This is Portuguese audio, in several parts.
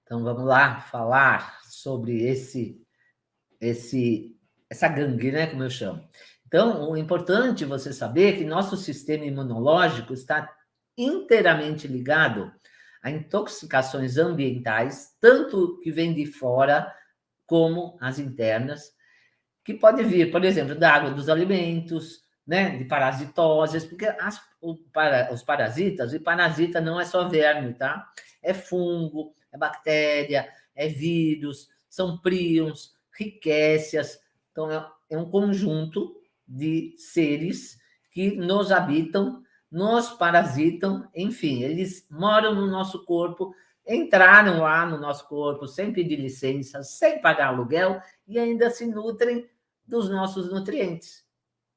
Então vamos lá falar sobre essa gangue, né, como eu chamo. Então, o importante é você saber é que nosso sistema imunológico está inteiramente ligado a intoxicações ambientais, tanto que vêm de fora como as internas, que pode vir, por exemplo, da água dos alimentos, né, de parasitoses, porque os parasitas, e parasita não é só verme, tá? É fungo, é bactéria, é vírus, são prions, ricécias. Então, é um conjunto de seres que nos habitam, nos parasitam, enfim, eles moram no nosso corpo, entraram lá no nosso corpo sem pedir licença, sem pagar aluguel e ainda se nutrem dos nossos nutrientes,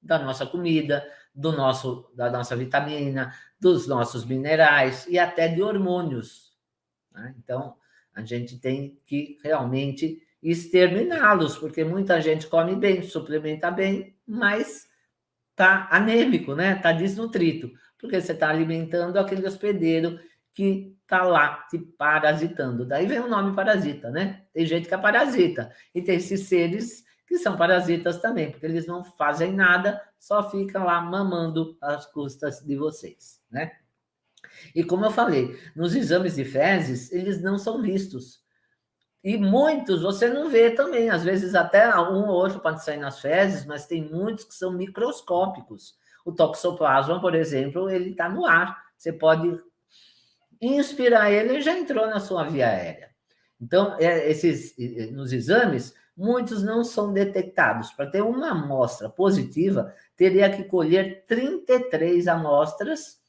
da nossa comida, da nossa vitamina, dos nossos minerais e até de hormônios, né? Então, a gente tem que realmente exterminá-los, porque muita gente come bem, suplementa bem, mas está anêmico, né? Está desnutrido, porque você está alimentando aquele hospedeiro que está lá te parasitando. Daí vem o nome parasita, né? Tem gente que é parasita, e tem esses seres que são parasitas também, porque eles não fazem nada, só ficam lá mamando às custas de vocês, né? E como eu falei, nos exames de fezes, eles não são vistos. E muitos você não vê também, às vezes até um ou outro pode sair nas fezes, mas tem muitos que são microscópicos. O toxoplasma, por exemplo, ele está no ar. Você pode inspirar ele e já entrou na sua via aérea. Então, nos exames, muitos não são detectados. Para ter uma amostra positiva, teria que colher 33 amostras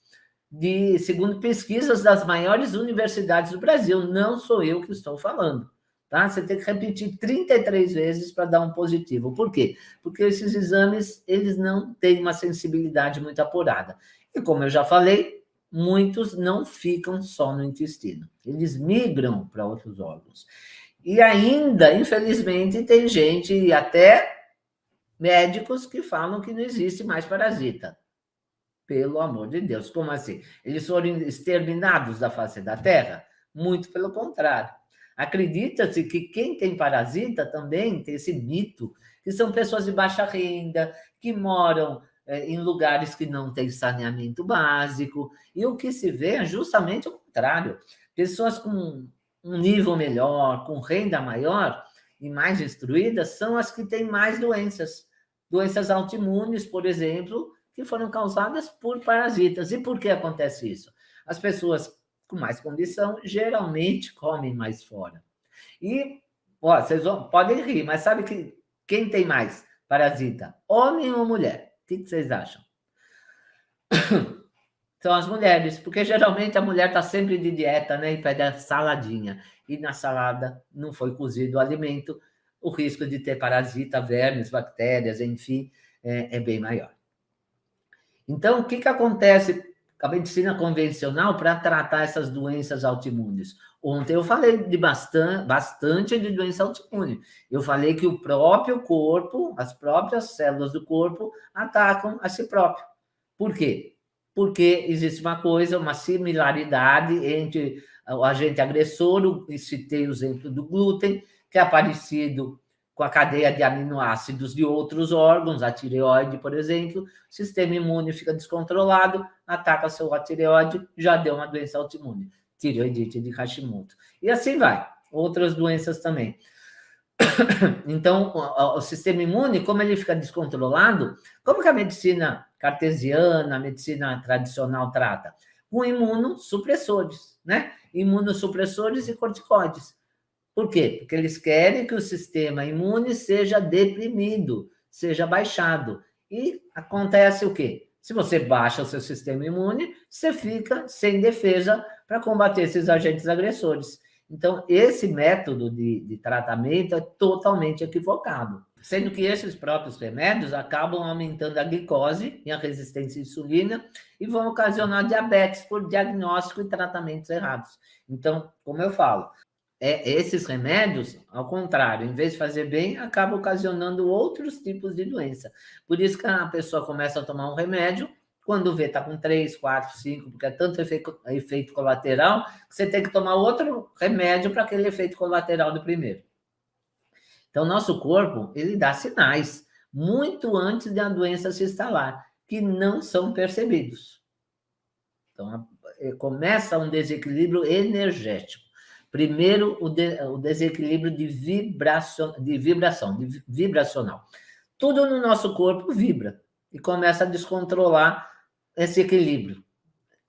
segundo pesquisas das maiores universidades do Brasil. Não sou eu que estou falando. Tá? Você tem que repetir 33 vezes para dar um positivo. Por quê? Porque esses exames, eles não têm uma sensibilidade muito apurada. E como eu já falei, muitos não ficam só no intestino. Eles migram para outros órgãos. E ainda, infelizmente, tem gente, até médicos, que falam que não existe mais parasita. Pelo amor de Deus, como assim? Eles foram exterminados da face da Terra? Muito pelo contrário. Acredita-se que quem tem parasita também tem esse mito, que são pessoas de baixa renda, que moram em lugares que não têm saneamento básico, e o que se vê é justamente o contrário. Pessoas com um nível melhor, com renda maior e mais instruídas, são as que têm mais doenças. Doenças autoimunes, por exemplo, que foram causadas por parasitas. E por que acontece isso? As pessoas com mais condição geralmente comem mais fora. E, ó, podem rir, mas sabe quem tem mais parasita? Homem ou mulher? O que vocês acham? São as mulheres, porque geralmente a mulher está sempre de dieta, né? E pede a saladinha. E na salada não foi cozido o alimento, o risco de ter parasita, vermes, bactérias, enfim, é bem maior. Então, o que acontece com a medicina convencional para tratar essas doenças autoimunes? Ontem eu falei bastante de doença autoimune. Eu falei que o próprio corpo, as próprias células do corpo, atacam a si próprio. Por quê? Porque existe uma similaridade entre o agente agressor, e citei o exemplo do glúten, que é parecido com a cadeia de aminoácidos de outros órgãos, a tireoide, por exemplo, o sistema imune fica descontrolado, ataca a sua tireoide, já deu uma doença autoimune, tireoidite de Hashimoto. E assim vai, outras doenças também. Então, o sistema imune, como ele fica descontrolado, como que a medicina cartesiana, a medicina tradicional trata? Com imunossupressores, né? Imunossupressores e corticoides. Por quê? Porque eles querem que o sistema imune seja deprimido, seja baixado. E acontece o quê? Se você baixa o seu sistema imune, você fica sem defesa para combater esses agentes agressores. Então, esse método de tratamento é totalmente equivocado. Sendo que esses próprios remédios acabam aumentando a glicose e a resistência à insulina e vão ocasionar diabetes por diagnóstico e tratamentos errados. Então, como eu falo, esses remédios, ao contrário, em vez de fazer bem, acabam ocasionando outros tipos de doença. Por isso que a pessoa começa a tomar um remédio, Quando vê, está com 3, 4, 5, porque é tanto efeito colateral que você tem que tomar outro remédio para aquele efeito colateral do primeiro. Então, nosso corpo, ele dá sinais muito antes da doença se instalar, que não são percebidos. Então, começa um desequilíbrio energético. Primeiro, o desequilíbrio de vibracional. Tudo no nosso corpo vibra e começa a descontrolar esse equilíbrio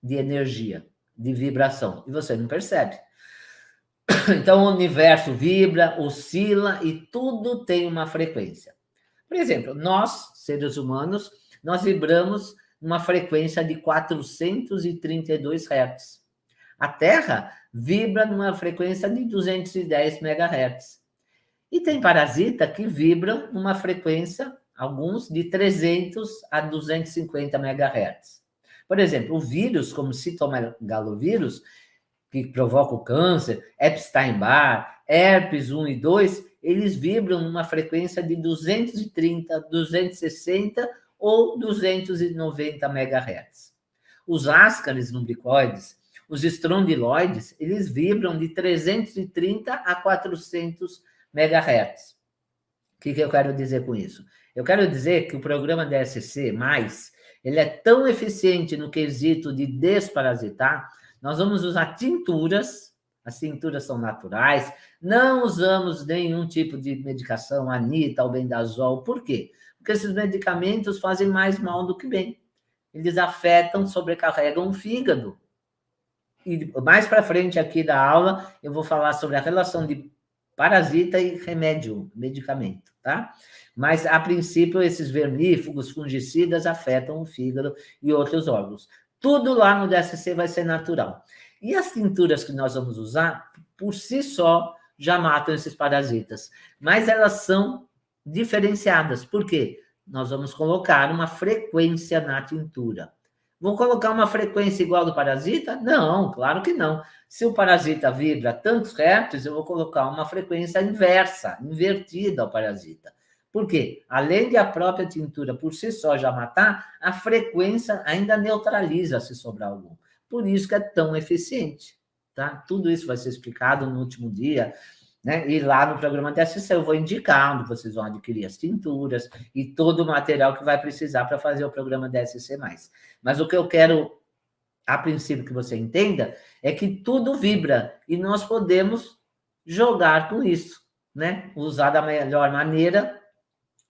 de energia, de vibração, e você não percebe. Então, o universo vibra, oscila e tudo tem uma frequência. Por exemplo, nós, seres humanos, nós vibramos numa frequência de 432 Hz. A Terra vibra numa frequência de 210 MHz. E tem parasita que vibram numa frequência, alguns, de 300 a 250 MHz. Por exemplo, o vírus, como citomegalovírus, que provoca o câncer, Epstein-Barr, herpes 1 e 2, eles vibram numa frequência de 230, 260 ou 290 MHz. Os ascaris lumbricoides, os estrondiloides, eles vibram de 330 a 400 MHz. O que eu quero dizer com isso? Eu quero dizer que o programa DSC+, ele é tão eficiente no quesito de desparasitar. Nós vamos usar tinturas, as tinturas são naturais, não usamos nenhum tipo de medicação, anita, albendazol. Por quê? Porque esses medicamentos fazem mais mal do que bem. Eles afetam, sobrecarregam o fígado. E mais para frente aqui da aula, eu vou falar sobre a relação de parasita e remédio, medicamento, tá? Mas, a princípio, esses vermífugos, fungicidas afetam o fígado e outros órgãos. Tudo lá no DSC vai ser natural. E as tinturas que nós vamos usar, por si só, já matam esses parasitas. Mas elas são diferenciadas. Por quê? Nós vamos colocar uma frequência na tintura. Vou colocar uma frequência igual do parasita? Não, claro que não. Se o parasita vibra tantos hertz, eu vou colocar uma frequência inversa, invertida ao parasita. Por quê? Além de a própria tintura por si só já matar, a frequência ainda neutraliza se sobrar algum. Por isso que é tão eficiente, tá? Tudo isso vai ser explicado no último dia, né? E lá no programa DSC eu vou indicar onde vocês vão adquirir as tinturas e todo o material que vai precisar para fazer o programa DSC+. Mas o que eu quero, a princípio, que você entenda, é que tudo vibra e nós podemos jogar com isso, né? Usar da melhor maneira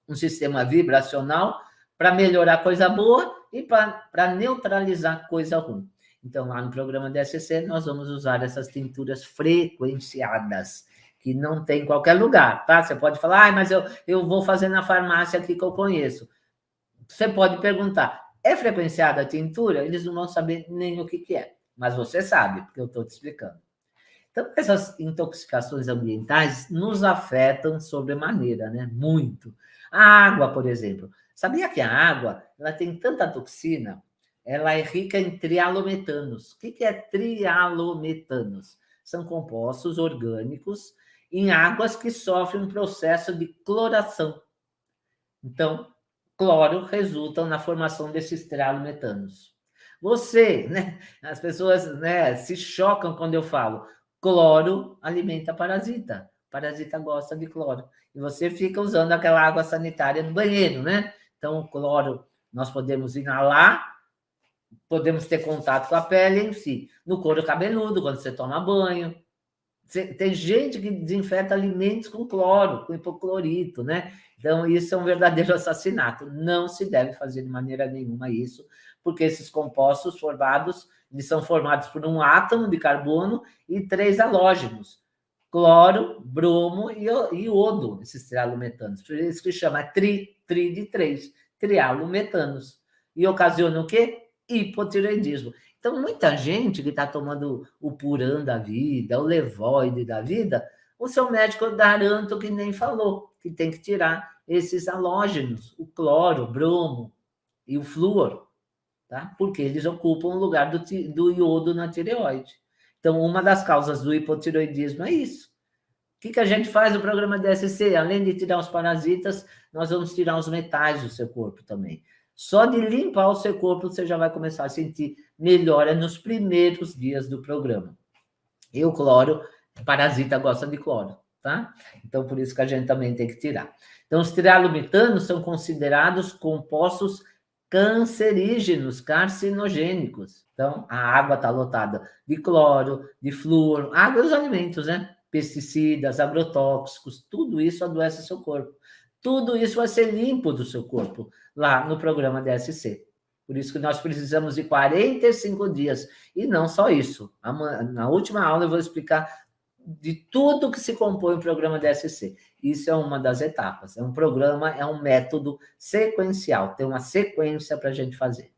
um sistema vibracional para melhorar coisa boa e para neutralizar coisa ruim. Então, lá no programa DSC, nós vamos usar essas tinturas frequenciadas, que não tem em qualquer lugar, tá? Você pode falar, mas eu vou fazer na farmácia aqui que eu conheço. Você pode perguntar, é frequenciada a tintura? Eles não vão saber nem o que é, mas você sabe, porque eu estou te explicando. Então, essas intoxicações ambientais nos afetam sobremaneira, né? Muito. A água, por exemplo. Sabia que a água, ela tem tanta toxina, ela é rica em trialometanos. O que é trialometanos? São compostos orgânicos em águas que sofrem um processo de cloração. Então, cloro resulta na formação desses trialometanos. Você, né? As pessoas, né, se chocam quando eu falo cloro alimenta parasita. Parasita gosta de cloro. E você fica usando aquela água sanitária no banheiro, né? Então, o cloro nós podemos inalar, podemos ter contato com a pele em si. No couro cabeludo, quando você toma banho. Tem gente que desinfeta alimentos com cloro, com hipoclorito, né? Então, isso é um verdadeiro assassinato. Não se deve fazer de maneira nenhuma isso, porque esses compostos formados, eles são formados por um átomo de carbono e 3 halógenos, cloro, bromo e iodo, esses trialometanos. Por isso que chama tri de 3, trialometanos. E ocasiona o quê? Hipotireoidismo. Então, muita gente que está tomando o Puran da vida, o Levoide da vida, o seu médico, eu garanto que nem falou, que tem que tirar esses halógenos, o cloro, o bromo e o flúor, tá? Porque eles ocupam o lugar do iodo na tireoide. Então, uma das causas do hipotireoidismo é isso. O que a gente faz no programa DSC? Além de tirar os parasitas, nós vamos tirar os metais do seu corpo também. Só de limpar o seu corpo, você já vai começar a sentir melhora nos primeiros dias do programa. E o cloro, parasita gosta de cloro, tá? Então, por isso que a gente também tem que tirar. Então, os trialumetanos são considerados compostos cancerígenos, carcinogênicos. Então, a água está lotada de cloro, de flúor, água dos alimentos, né? Pesticidas, agrotóxicos, tudo isso adoece seu corpo. Tudo isso vai ser limpo do seu corpo lá no programa DSC. Por isso que nós precisamos de 45 dias. E não só isso. Na última aula eu vou explicar de tudo que se compõe o programa DSC. Isso é uma das etapas. É um programa, é um método sequencial. Tem uma sequência para a gente fazer.